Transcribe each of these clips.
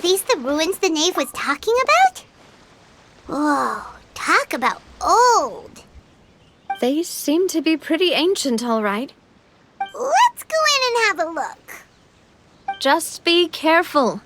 Are these the ruins the knave was talking about? Whoa, talk about old. They seem to be pretty ancient, all right. Let's go in and have a look. Just be careful.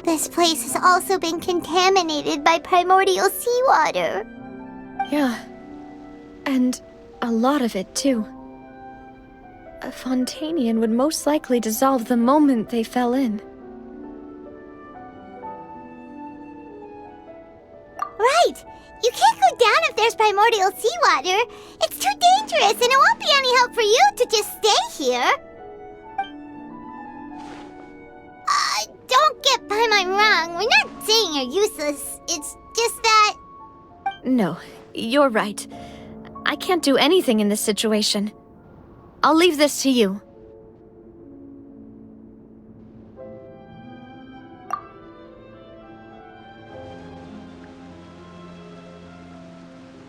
This place has also been contaminated by primordial seawater. Yeah. And a lot of it, too. A Fontanian would most likely dissolve the moment they fell in. Right! You can't go down if there's primordial seawater. It's too dangerous, and it won't be any help for you to just stay here. Don't get Paimom wrong. We're not saying you're useless. It's just that... No, you're right. I can't do anything in this situation. I'll leave this to you.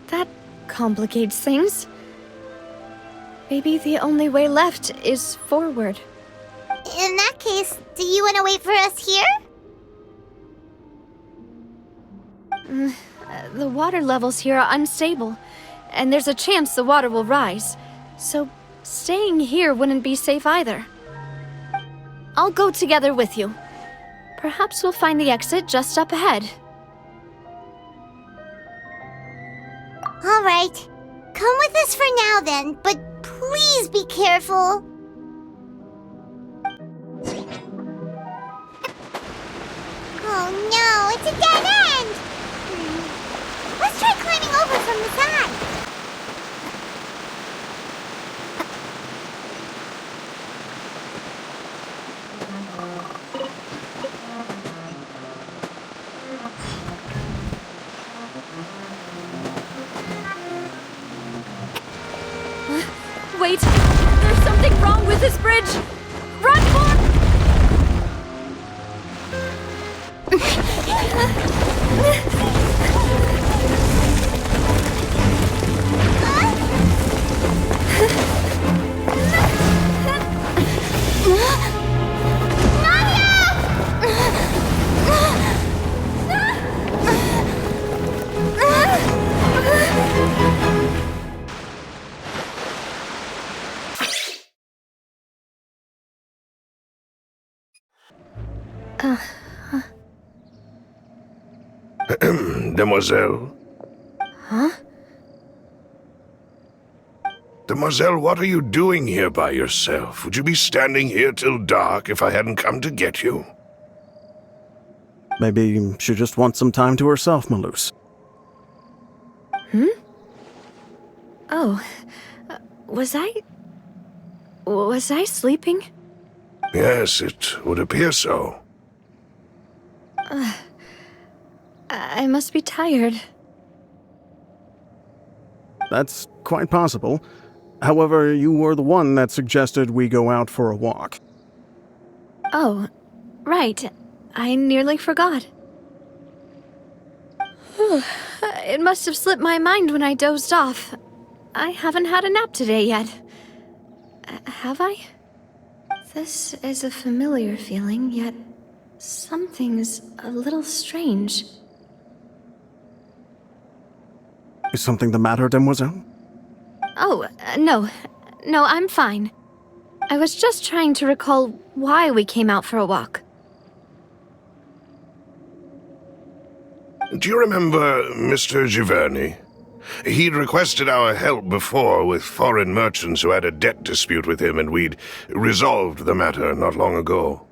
That complicates things. Maybe the only way left is forward. In that case, do you want to wait for us here? The water levels here are unstable, and there's a chance the water will rise. So staying here wouldn't be safe either. I'll go together with you. Perhaps we'll find the exit just up ahead. All right. Come with us for now then, but please be careful. Oh no, it's a dead end! Let's try climbing over from the side. Wait! There's something wrong with this bridge! Run for... Demoiselle? Huh? Demoiselle, what are you doing here by yourself? Would you be standing here till dark if I hadn't come to get you? Maybe she just wants some time to herself, Maloose. Oh. Was I sleeping? Yes, it would appear so. I must be tired. That's quite possible. However, you were the one that suggested we go out for a walk. Oh, right. I nearly forgot. It must have slipped my mind when I dozed off. I haven't had a nap today yet. Have I? This is a familiar feeling, yet something's a little strange. Is something the matter, Demoiselle? Oh, no. No, I'm fine. I was just trying to recall why we came out for a walk. Do you remember Mr. Giverny? He'd requested our help before with foreign merchants who had a debt dispute with him, and we'd resolved the matter not long ago.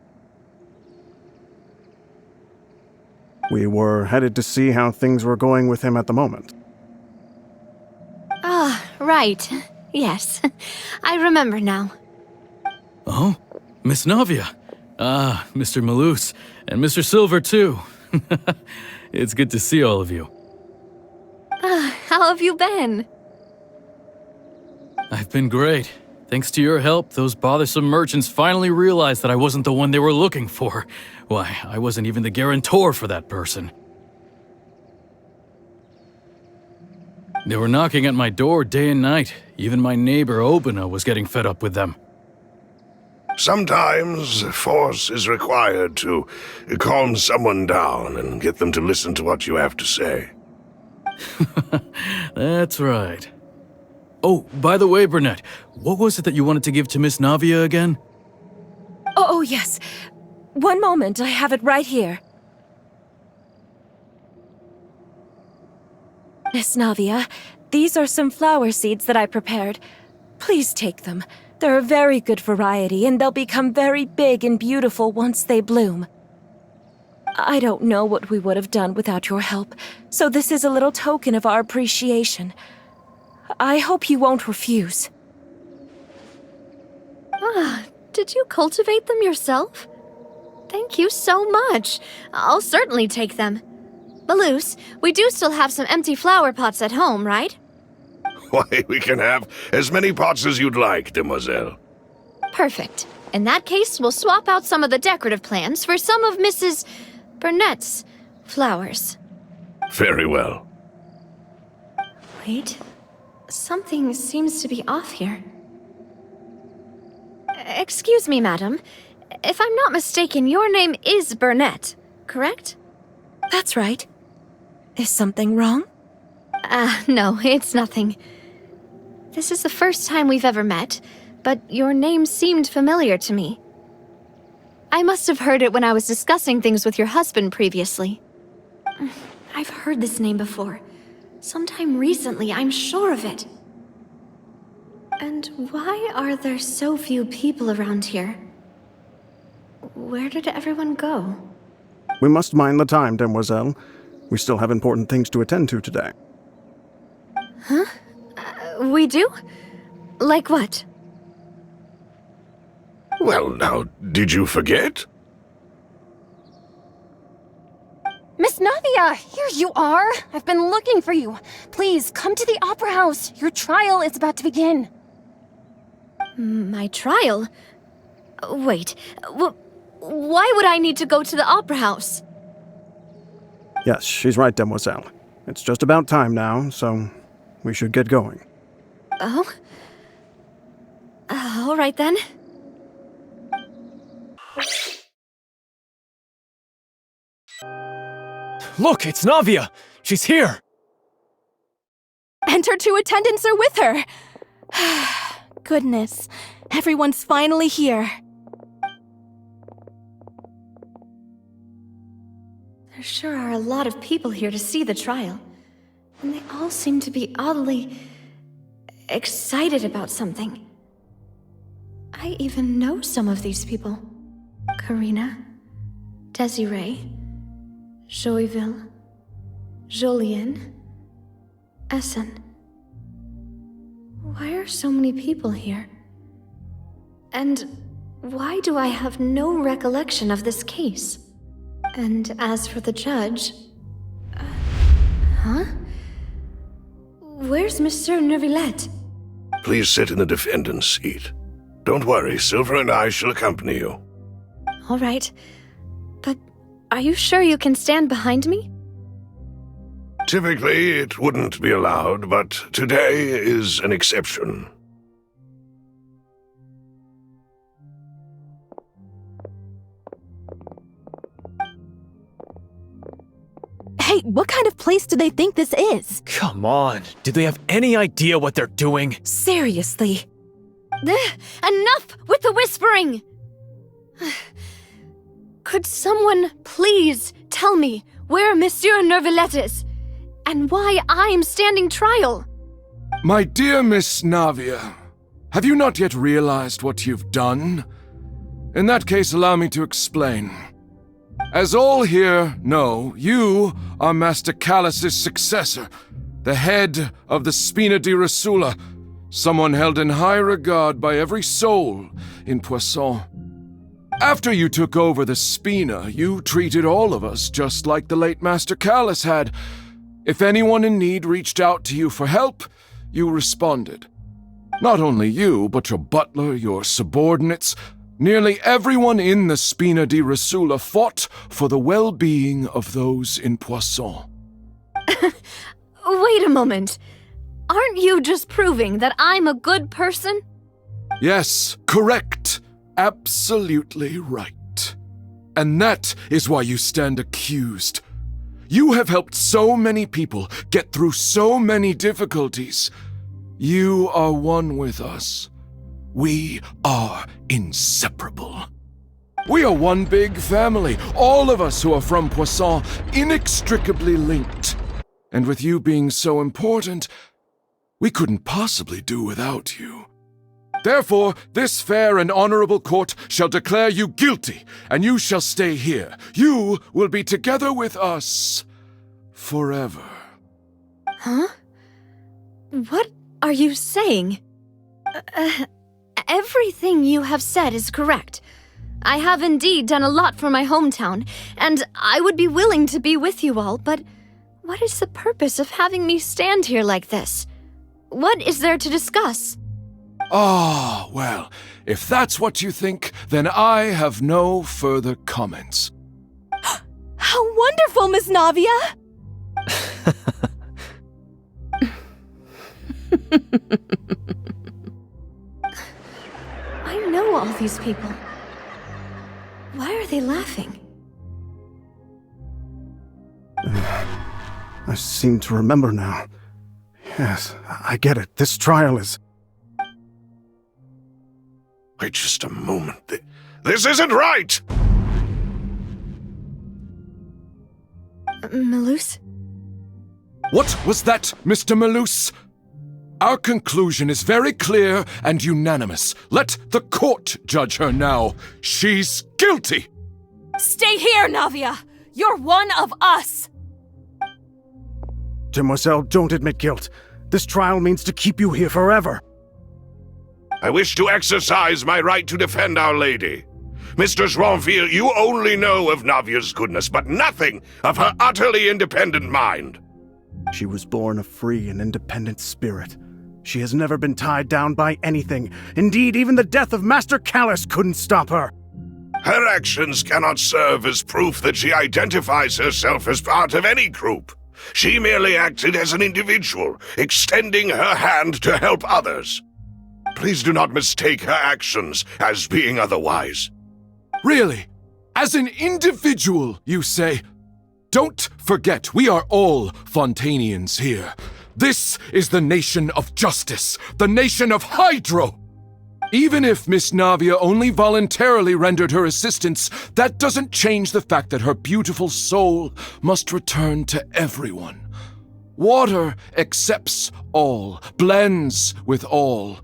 We were headed to see how things were going with him at the moment. Ah, right. Yes, I remember now. Oh, Miss Navia. Ah, Mr. Malus, and Mr. Silver too. It's good to see all of you. How have you been? I've been great. Thanks to your help, those bothersome merchants finally realized that I wasn't the one they were looking for. Why, I wasn't even the guarantor for that person. They were knocking at my door day and night. Even my neighbor Obina was getting fed up with them. Sometimes force is required to calm someone down and get them to listen to what you have to say. That's right. Oh, by the way, Burnett, what was it that you wanted to give to Miss Navia again? Oh, yes. One moment, I have it right here. Miss Navia, these are some flower seeds that I prepared. Please take them. They're a very good variety, and they'll become very big and beautiful once they bloom. I don't know what we would have done without your help, so this is a little token of our appreciation. I hope you won't refuse. Did you cultivate them yourself? Thank you so much. I'll certainly take them. Malus, we do still have some empty flower pots at home, right? Why, we can have as many pots as you'd like, demoiselle. Perfect. In that case, we'll swap out some of the decorative plants for some of Mrs. Burnett's flowers. Very well. Wait. Something seems to be off here. Excuse me, madam. If I'm not mistaken, your name is Burnett, correct? That's right. Is something wrong? No, it's nothing. This is the first time we've ever met, but your name seemed familiar to me. I must have heard it when I was discussing things with your husband previously. I've heard this name before. Sometime recently, I'm sure of it. And why are there so few people around here? Where did everyone go? We must mind the time, demoiselle. We still have important things to attend to today. We do? Like what? Well, now, did you forget? Miss Navia, here you are! I've been looking for you. Please, come to the Opera House. Your trial is about to begin. My trial? Wait, why would I need to go to the Opera House? Yes, she's right, demoiselle. It's just about time now, so we should get going. Oh? All right then. Look, it's Navia! She's here! And her two attendants are with her! Goodness, everyone's finally here. There sure are a lot of people here to see the trial. And they all seem to be oddly excited about something. I even know some of these people. Karina, Desiree, Joyville, Jolien, Essen. Why are so many people here? And why do I have no recollection of this case? And as for the judge... huh? Where's Monsieur Neuvillette? Please sit in the defendant's seat. Don't worry, Silver and I shall accompany you. All right. But are you sure you can stand behind me? Typically, it wouldn't be allowed, but today is an exception. Hey, what kind of place do they think this is? Come on, do they have any idea what they're doing? Seriously. Enough with the whispering! Could someone please tell me where Monsieur Neuvillette is? And why I'm standing trial? My dear Miss Navia, have you not yet realized what you've done? In that case, allow me to explain. As all here know, you are Master Callus's successor, the head of the Spina di Rosula, someone held in high regard by every soul in Poisson. After you took over the Spina, you treated all of us just like the late Master Callus had. If anyone in need reached out to you for help, you responded. Not only you, but your butler, your subordinates, nearly everyone in the Spina di Rasula fought for the well-being of those in Poisson. Wait a moment. Aren't you just proving that I'm a good person? Yes, correct. Absolutely right. And that is why you stand accused. You have helped so many people get through so many difficulties. You are one with us. We are inseparable. We are one big family, all of us who are from Poisson, inextricably linked. And with you being so important, we couldn't possibly do without you. Therefore, this fair and honorable court shall declare you guilty, and you shall stay here. You will be together with us forever. Huh? What are you saying? Everything you have said is correct. I have indeed done a lot for my hometown, and I would be willing to be with you all, but what is the purpose of having me stand here like this? What is there to discuss? Ah, well, if that's what you think, then I have no further comments. How wonderful, Miss Navia! I know all these people. Why are they laughing? I seem to remember now. Yes, I get it. This trial is... Wait just a moment. This isn't right! Malus? What was that, Mr. Malus? Our conclusion is very clear and unanimous. Let the court judge her now. She's guilty! Stay here, Navia! You're one of us! Demoiselle, don't admit guilt. This trial means to keep you here forever. I wish to exercise my right to defend Our Lady. Mr. Joinville, you only know of Navia's goodness, but nothing of her utterly independent mind. She was born a free and independent spirit. She has never been tied down by anything. Indeed, even the death of Master Callus couldn't stop her. Her actions cannot serve as proof that she identifies herself as part of any group. She merely acted as an individual, extending her hand to help others. Please do not mistake her actions as being otherwise. Really? As an individual, you say? Don't forget, we are all Fontanians here. This is the nation of justice, the nation of Hydro. Even if Miss Navia only voluntarily rendered her assistance, that doesn't change the fact that her beautiful soul must return to everyone. Water accepts all, blends with all.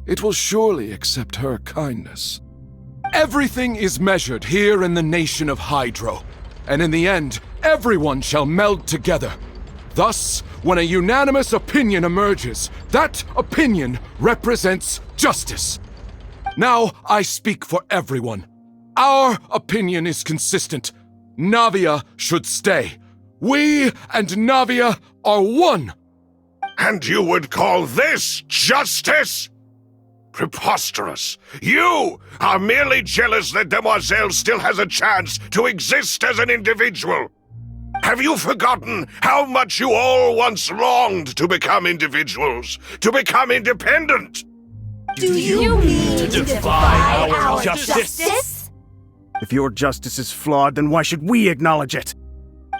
It will surely accept her kindness. Everything is measured here in the nation of Hydro, and in the end, everyone shall meld together. Thus, when a unanimous opinion emerges, that opinion represents justice. Now I speak for everyone. Our opinion is consistent. Navia should stay. We and Navia are one. And you would call this justice? Preposterous. You are merely jealous that Demoiselle still has a chance to exist as an individual. Have you forgotten how much you all once longed to become individuals, to become independent? Do you mean to defy our justice? If your justice is flawed, then why should we acknowledge it?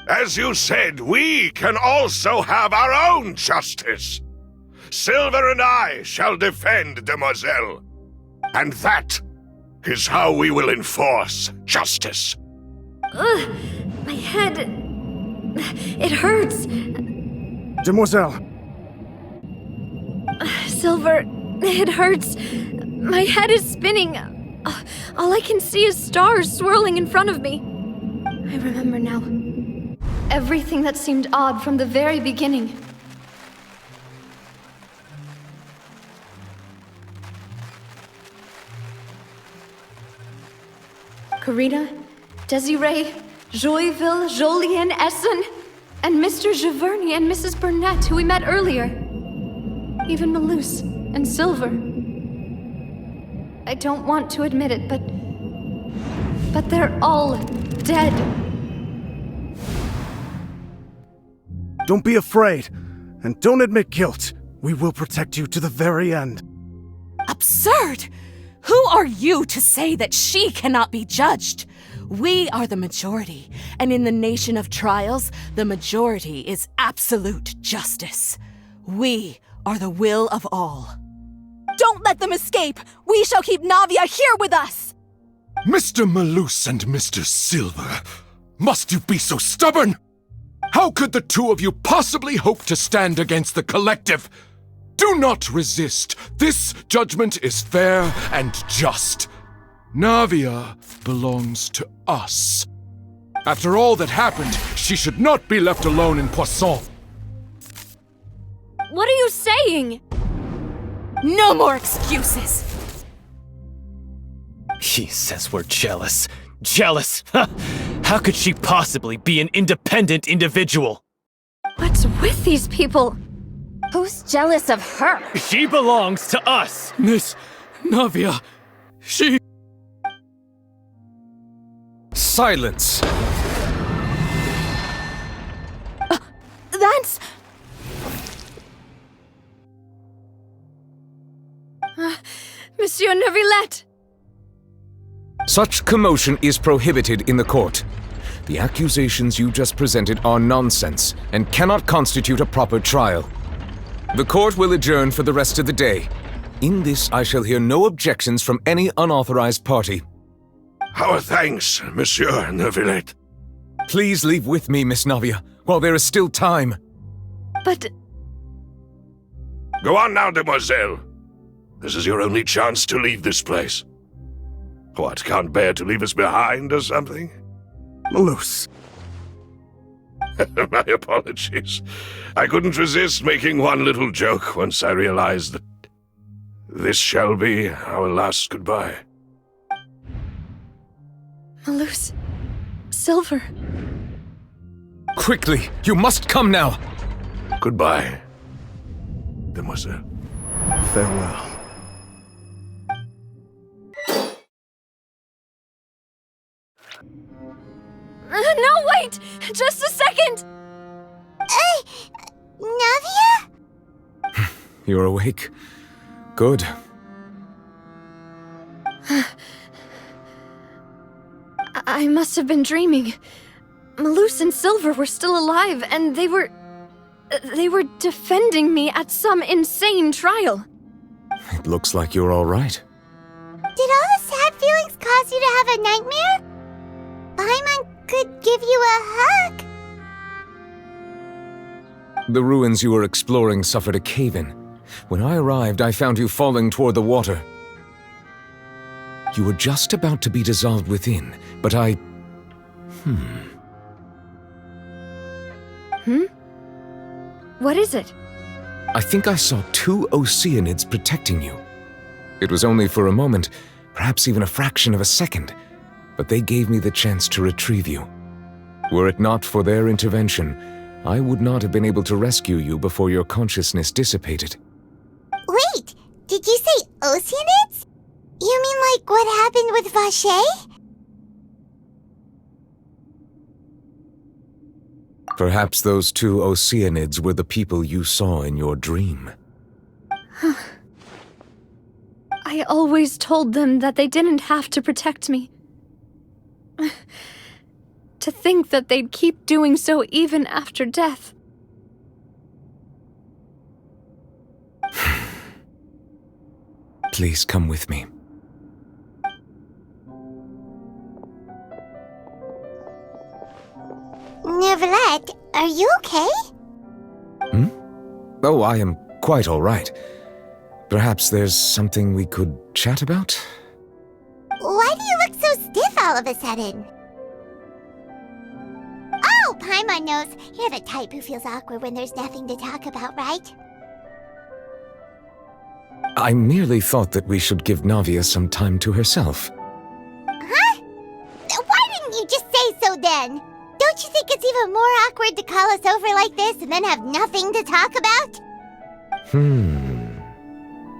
As you said, we can also have our own justice. Silver and I shall defend Demoiselle. And that is how we will enforce justice. Ugh, my head... It hurts. Demoiselle! Silver, it hurts. My head is spinning. All I can see is stars swirling in front of me. I remember now. Everything that seemed odd from the very beginning. Karina, Desiree, Joyville, Jolien, Essen, and Mr. Giverny and Mrs. Burnett, who we met earlier. Even Malus and Silver. I don't want to admit it, but they're all dead. Don't be afraid, and don't admit guilt. We will protect you to the very end. Absurd! Who are you to say that she cannot be judged? We are the majority, and in the nation of trials, the majority is absolute justice. We are the will of all. Don't let them escape! We shall keep Navia here with us! Mr. Malus and Mr. Silver, must you be so stubborn? How could the two of you possibly hope to stand against the collective? Do not resist. This judgment is fair and just. Navia belongs to us. After all that happened, she should not be left alone in Poisson. What are you saying? No more excuses! He says we're jealous. Jealous? How could she possibly be an independent individual? What's with these people? Who's jealous of her? She belongs to us! Miss Navia, she... Silence! That's... Monsieur Neuvillette! Such commotion is prohibited in the court. The accusations you just presented are nonsense and cannot constitute a proper trial. The court will adjourn for the rest of the day. In this, I shall hear no objections from any unauthorized party. Our thanks, Monsieur Neuvillette. Please leave with me, Miss Navia, while there is still time. But... Go on now, demoiselle. This is your only chance to leave this place. What, can't bear to leave us behind or something? Malus. My apologies. I couldn't resist making one little joke once I realized that this shall be our last goodbye. Malus... Silver... Quickly, you must come now! Goodbye, demoiselle. Farewell. No, wait! Just a second! Navia? You're awake. Good. I must have been dreaming. Malus and Silver were still alive, and they were defending me at some insane trial. It looks like you're all right. Did all the sad feelings cause you to have a nightmare? Paimon could give you a hug. The ruins you were exploring suffered a cave-in. When I arrived, I found you falling toward the water. You were just about to be dissolved within, but I... What is it? I think I saw two Oceanids protecting you. It was only for a moment, perhaps even a fraction of a second, but they gave me the chance to retrieve you. Were it not for their intervention, I would not have been able to rescue you before your consciousness dissipated. Wait, did you say Oceanids? You mean like what happened with Vache? Perhaps those two Oceanids were the people you saw in your dream. I always told them that they didn't have to protect me. To think that they'd keep doing so even after death. Please come with me. Neuvillette, are you okay? Oh, I am quite all right. Perhaps there's something we could chat about? Why do you look so stiff all of a sudden? Oh, Paimon knows. You're the type who feels awkward when there's nothing to talk about, right? I merely thought that we should give Navia some time to herself. Huh? then. Don't you think it's even more awkward to call us over like this and then have nothing to talk about?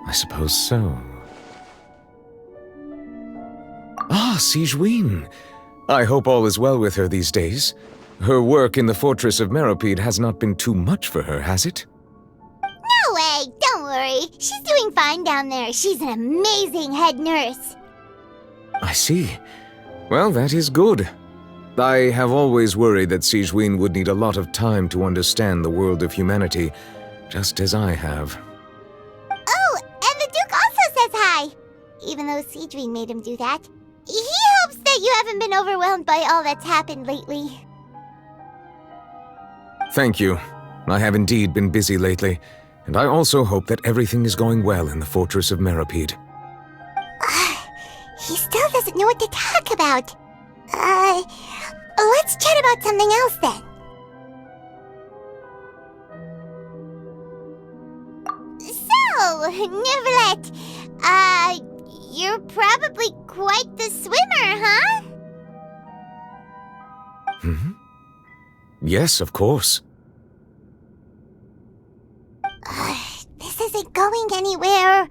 I suppose so. Ah, Sigewin. I hope all is well with her these days. Her work in the fortress of Meropide has not been too much for her, has it? No way, don't worry. She's doing fine down there. She's an amazing head nurse. I see. Well, that is good. I have always worried that Sigewin would need a lot of time to understand the world of humanity, just as I have. Oh, and the Duke also says hi. Even though Sigewin made him do that. He hopes that you haven't been overwhelmed by all that's happened lately. Thank you. I have indeed been busy lately, and I also hope that everything is going well in the fortress of Meropide. He still doesn't know what to talk about. Let's chat about something else then. So, Neverlet, you're probably quite the swimmer, huh? Yes, of course. This isn't going anywhere.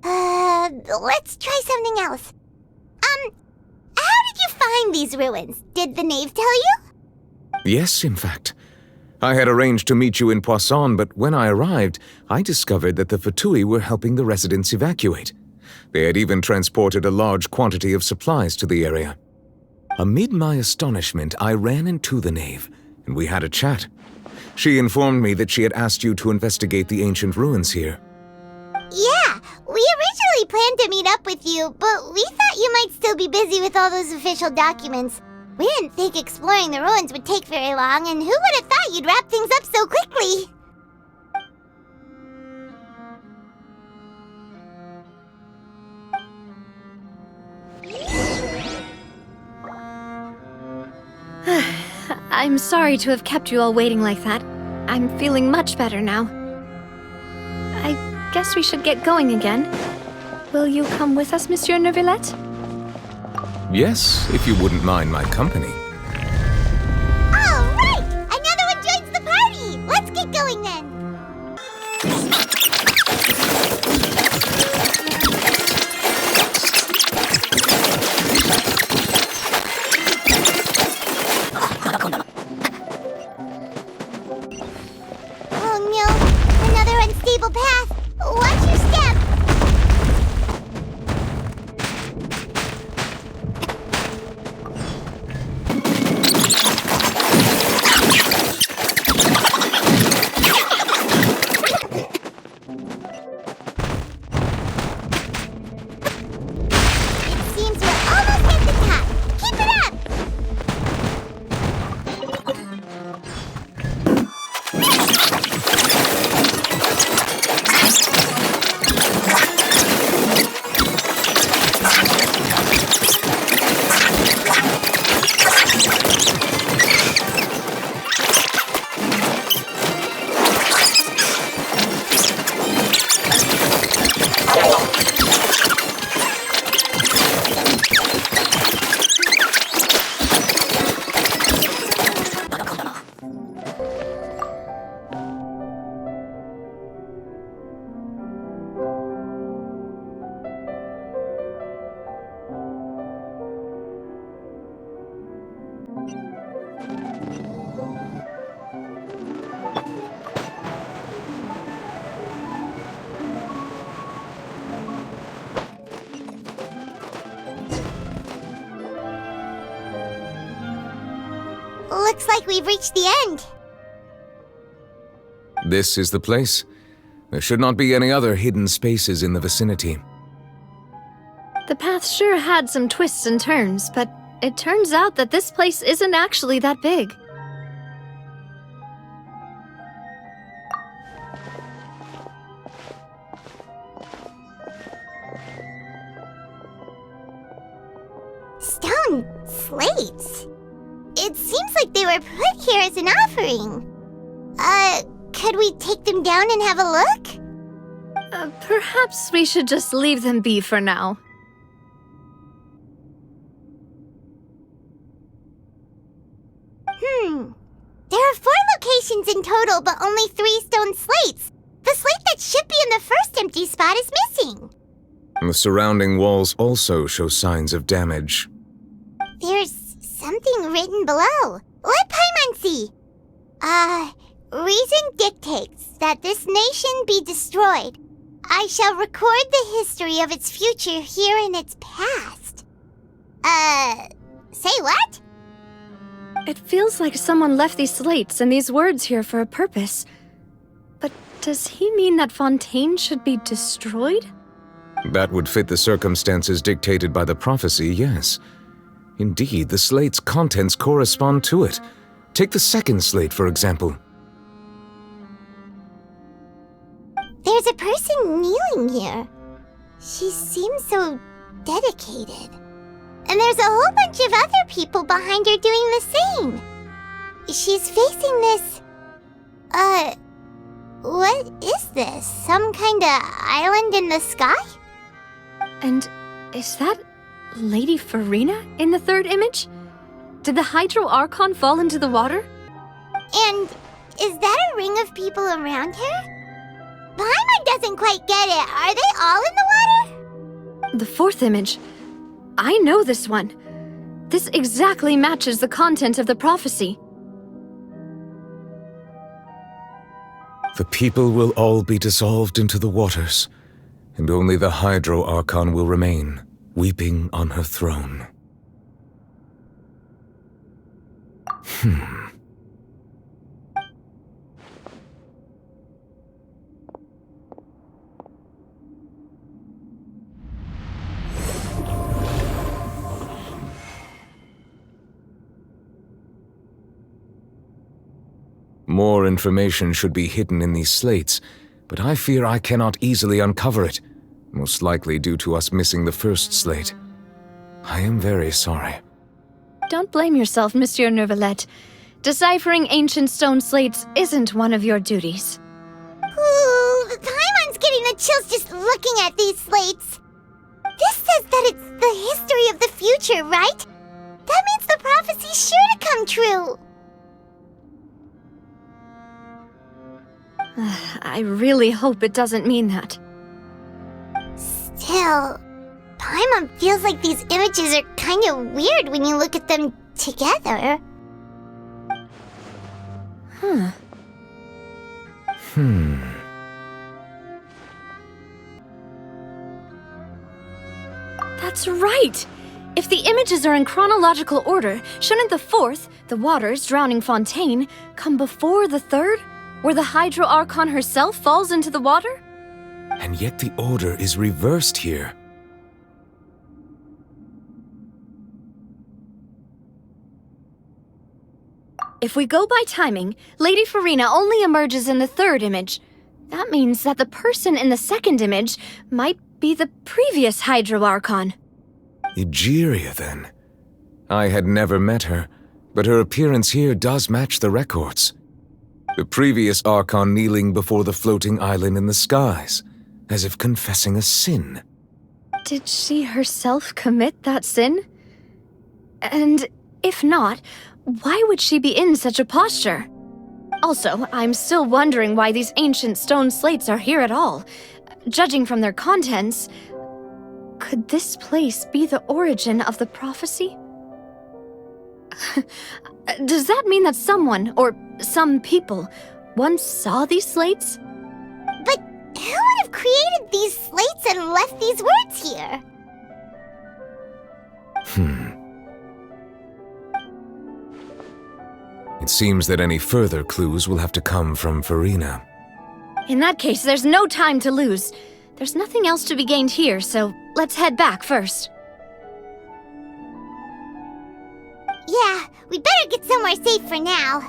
Let's try something else. How did you find these ruins? Did the knave tell you? Yes, in fact. I had arranged to meet you in Poisson, but when I arrived, I discovered that the Fatui were helping the residents evacuate. They had even transported a large quantity of supplies to the area. Amid my astonishment, I ran into the knave, and we had a chat. She informed me that she had asked you to investigate the ancient ruins here. Yeah, we originally planned to meet up with you, but we thought you might still be busy with all those official documents. We didn't think exploring the ruins would take very long, and who would have thought you'd wrap things up so quickly? I'm sorry to have kept you all waiting like that. I'm feeling much better now. I guess we should get going again. Will you come with us, Monsieur Neuvillette? Yes, if you wouldn't mind my company. All right! Another one joins the party! Let's get going then! Oh no! Another unstable path! Watch your step! It seems we're almost at the top. Keep it up! Looks like we've reached the end. This is the place. There should not be any other hidden spaces in the vicinity. The path sure had some twists and turns, but it turns out that this place isn't actually that big. Stone slates? It seems like they were put here as an offering. Could we take them down and have a look? Perhaps we should just leave them be for now. people, but only 3 stone slates. The slate that should be in the first empty spot is missing. The surrounding walls also show signs of damage. There's something written below. Let Paimon see. Reason dictates that this nation be destroyed. I shall record the history of its future here in its past. Say what? It feels like someone left these slates and these words here for a purpose. But does he mean that Fontaine should be destroyed? That would fit the circumstances dictated by the prophecy, yes. Indeed, the slate's contents correspond to it. Take the second slate, for example. There's a person kneeling here. She seems so dedicated. And there's a whole bunch of other people behind her doing the same. She's facing this... what is this? Some kind of island in the sky? And is that Lady Farina in the third image? Did the Hydro Archon fall into the water? And is that a ring of people around her? Paimon doesn't quite get it. Are they all in the water? The fourth image. I know this one. This exactly matches the content of the prophecy. The people will all be dissolved into the waters, and only the Hydro Archon will remain, weeping on her throne. More information should be hidden in these slates, but I fear I cannot easily uncover it, most likely due to us missing the first slate. I am very sorry. Don't blame yourself, Monsieur Neuvillette. Deciphering ancient stone slates isn't one of your duties. Ooh, Paimon's getting the chills just looking at these slates. This says that it's the history of the future, right? That means the prophecy's sure to come true. I really hope it doesn't mean that. Still, Paimon feels like these images are kind of weird when you look at them together. That's right! If the images are in chronological order, shouldn't the fourth, the waters drowning Fontaine, come before the third, where the Hydro Archon herself falls into the water? And yet the order is reversed here. If we go by timing, Lady Farina only emerges in the third image. That means that the person in the second image might be the previous Hydro Archon. Egeria, then. I had never met her, but her appearance here does match the records. The previous Archon kneeling before the floating island in the skies, as if confessing a sin. Did she herself commit that sin? And if not, why would she be in such a posture? Also, I'm still wondering why these ancient stone slates are here at all. Judging from their contents, could this place be the origin of the prophecy? Does that mean that someone, or some people, once saw these slates? But who would have created these slates and left these words here? It seems that any further clues will have to come from Farina. In that case, there's no time to lose. There's nothing else to be gained here, so let's head back first. Yeah, we better get somewhere safe for now.